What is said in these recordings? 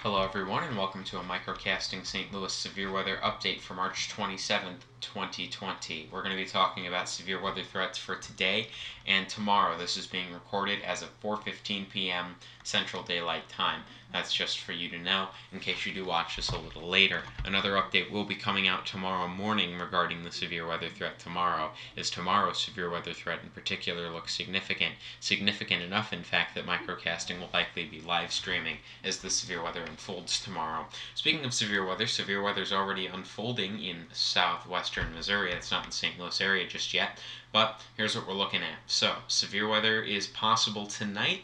Hello everyone and welcome to a microcasting St. Louis severe weather update for March 27th, 2020. We're going to be talking about severe weather threats for today and tomorrow. This is being recorded as of 4:15 p.m. Central Daylight Time. That's just for you to know in case you do watch this a little later. Another update will be coming out tomorrow morning regarding the severe weather threat tomorrow, as tomorrow's severe weather threat in particular looks significant. Significant enough, in fact, that microcasting will likely be live streaming as the severe weather unfolds tomorrow. Speaking of severe weather is already unfolding in southwestern Missouri. It's not in the St. Louis area just yet, but here's what we're looking at. So, severe weather is possible tonight.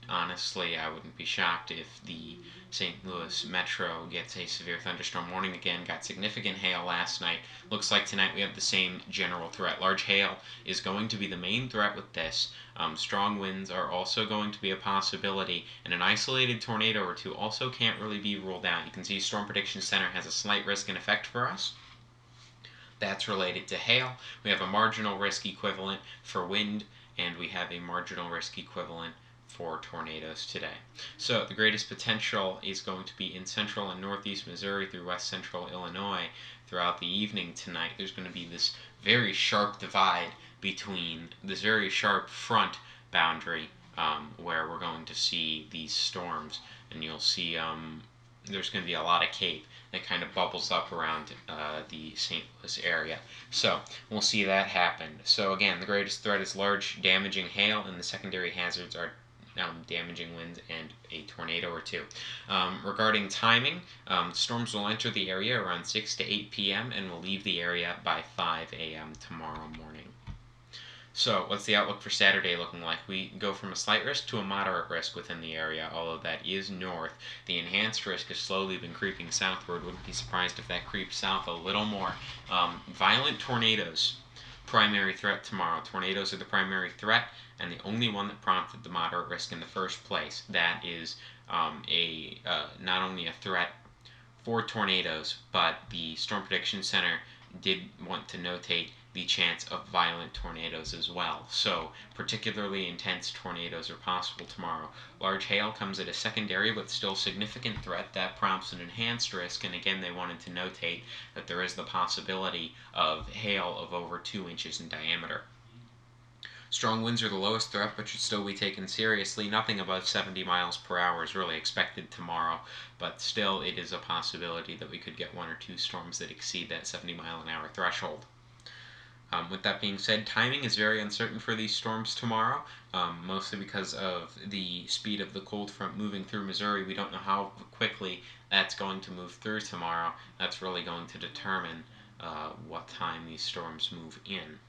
Honestly, I wouldn't be shocked if the St. Louis Metro gets a severe thunderstorm warning again. Got significant hail last night. Looks like tonight we have the same general threat. Large hail is going to be the main threat with this. Strong winds are also going to be a possibility, and an isolated tornado or two also can't really be ruled out. You can see Storm Prediction Center has a slight risk and effect for us. That's related to hail. We have a marginal risk equivalent for wind, and we have a marginal risk equivalent for tornadoes today. So the greatest potential is going to be in central and northeast Missouri through west central Illinois throughout the evening tonight. There's going to be this very sharp divide between this very sharp front boundary where we're going to see these storms, and you'll see there's going to be a lot of cape that kind of bubbles up around the St. Louis area. So we'll see that happen. So again, the greatest threat is large damaging hail, and the secondary hazards are damaging winds and a tornado or two. Regarding timing, storms will enter the area around 6 to 8 p.m. and will leave the area by 5 a.m. tomorrow morning. So, what's the outlook for Saturday looking like? We go from a slight risk to a moderate risk within the area, although that is north. The enhanced risk has slowly been creeping southward. Wouldn't be surprised if that creeps south a little more. Violent tornadoes, primary threat tomorrow. Tornadoes are the primary threat, and the only one that prompted the moderate risk in the first place. That is not only a threat for tornadoes, but the Storm Prediction Center did want to notate the chance of violent tornadoes as well. So, particularly intense tornadoes are possible tomorrow. Large hail comes at a secondary but still significant threat. That prompts an enhanced risk, and again, they wanted to notate that there is the possibility of hail of over 2 inches in diameter. Strong winds are the lowest threat, but should still be taken seriously. Nothing above 70 miles per hour is really expected tomorrow, but still it is a possibility that we could get 1 or 2 storms that exceed that 70-mile-an-hour threshold. With that being said, timing is very uncertain for these storms tomorrow, mostly because of the speed of the cold front moving through Missouri. We don't know how quickly that's going to move through tomorrow. That's really going to determine what time these storms move in.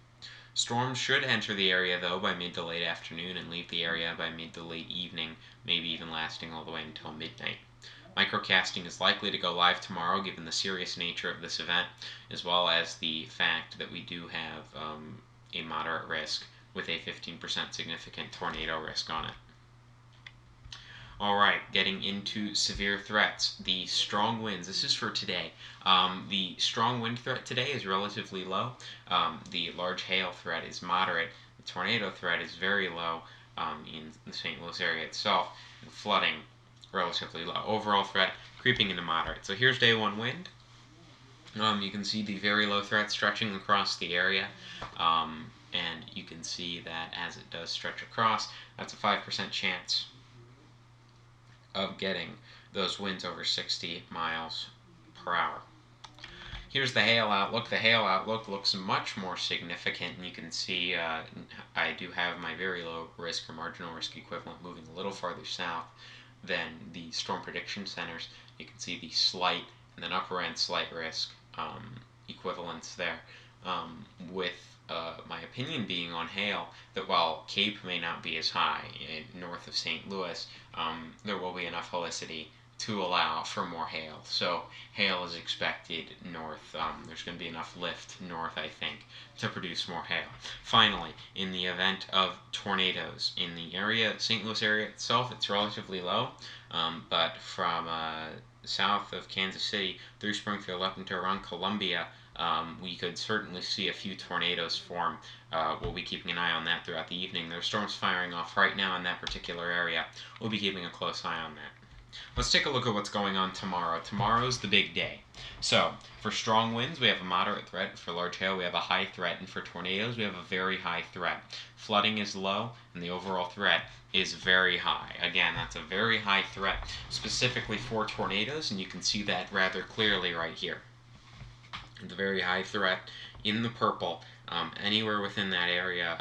Storms should enter the area, though, by mid to late afternoon and leave the area by mid to late evening, maybe even lasting all the way until midnight. Microcasting is likely to go live tomorrow given the serious nature of this event, as well as the fact that we do have a moderate risk with a 15% significant tornado risk on it. Alright, getting into severe threats. The strong winds, this is for today. The strong wind threat today is relatively low. The large hail threat is moderate. The tornado threat is very low in the St. Louis area itself. And flooding, relatively low. Overall threat creeping into moderate. So here's day 1 wind. You can see the very low threat stretching across the area. And you can see that as it does stretch across, that's a 5% chance of getting those winds over 60 miles per hour. Here's the hail outlook. The hail outlook looks much more significant, and you can see I do have my very low risk or marginal risk equivalent moving a little farther south than the Storm Prediction Centers. You can see the slight and then upper end slight risk equivalents there, with my opinion being on hail that while Cape may not be as high north of St. Louis, there will be enough helicity to allow for more hail. So hail is expected north. There's going to be enough lift north, I think, to produce more hail. Finally, in the event of tornadoes in the area, St. Louis area itself, it's relatively low, but from south of Kansas City through Springfield up into around Columbia, we could certainly see a few tornadoes form. We'll be keeping an eye on that throughout the evening. There are storms firing off right now in that particular area. We'll be keeping a close eye on that. Let's take a look at what's going on tomorrow. Tomorrow's the big day. So, for strong winds, we have a moderate threat. For large hail, we have a high threat. And for tornadoes, we have a very high threat. Flooding is low, and the overall threat is very high. Again, that's a very high threat specifically for tornadoes, and you can see that rather clearly right here. The very high threat in the purple. Anywhere within that area,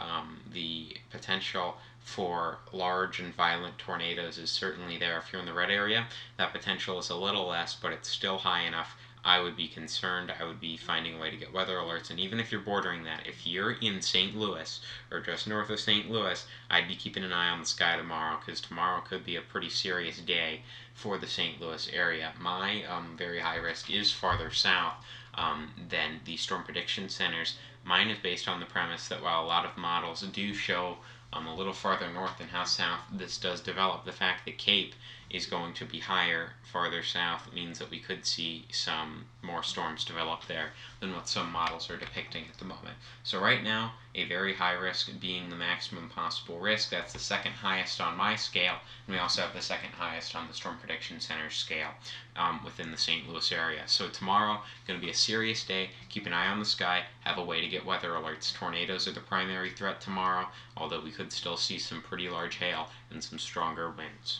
the potential for large and violent tornadoes is certainly there. If you're in the red area, that potential is a little less, but it's still high enough. I would be concerned. I would be finding a way to get weather alerts. And even if you're bordering that, if you're in St. Louis or just north of St. Louis, I'd be keeping an eye on the sky tomorrow, because tomorrow could be a pretty serious day for the St. Louis area. My very high risk is farther south than the storm prediction centers. Mine is based on the premise that while a lot of models do show a little farther north than how south this does develop, the fact that Cape is going to be higher farther south means that we could see some more storms develop there than what some models are depicting at the moment. So right now, a very high risk being the maximum possible risk. That's the second highest on my scale, and we also have the second highest on the Storm Prediction Center scale within the St. Louis area. So tomorrow, going to be a serious day. Keep an eye on the sky. Have a way to get weather alerts. Tornadoes are the primary threat tomorrow, although we could still see some pretty large hail and some stronger winds.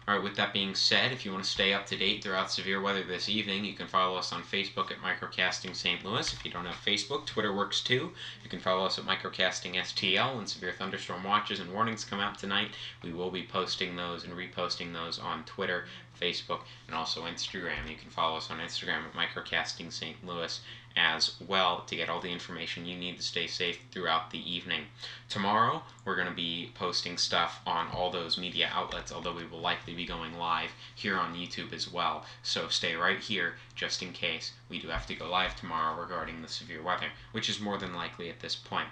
Alright, with that being said, if you want to stay up to date throughout severe weather this evening, you can follow us on Facebook at Microcasting St. Louis. If you don't have Facebook, Twitter works too. You can follow us at Microcasting STL. When severe thunderstorm watches and warnings come out tonight, we will be posting those and reposting those on Twitter, Facebook, and also Instagram. You can follow us on Instagram at Microcasting St. Louis as well to get all the information you need to stay safe throughout the evening. Tomorrow, we're going to be posting stuff on all those media outlets, although we will likely be going live here on YouTube as well. So stay right here just in case we do have to go live tomorrow regarding the severe weather, which is more than likely at this point.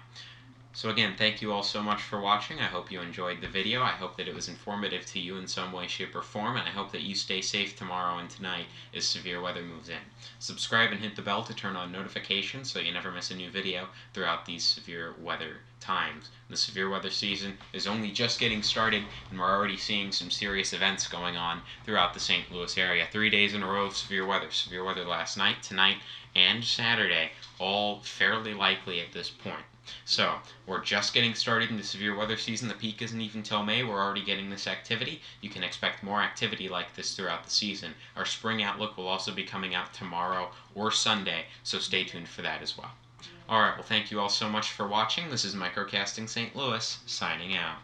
So again, thank you all so much for watching. I hope you enjoyed the video. I hope that it was informative to you in some way, shape, or form, and I hope that you stay safe tomorrow and tonight as severe weather moves in. Subscribe and hit the bell to turn on notifications so you never miss a new video throughout these severe weather times. The severe weather season is only just getting started, and we're already seeing some serious events going on throughout the St. Louis area. 3 days in a row of severe weather. Severe weather last night, tonight, and Saturday, all fairly likely at this point. So, we're just getting started in the severe weather season. The peak isn't even till May. We're already getting this activity. You can expect more activity like this throughout the season. Our spring outlook will also be coming out tomorrow or Sunday, so stay tuned for that as well. Alright, well thank you all so much for watching. This is Microcasting St. Louis, signing out.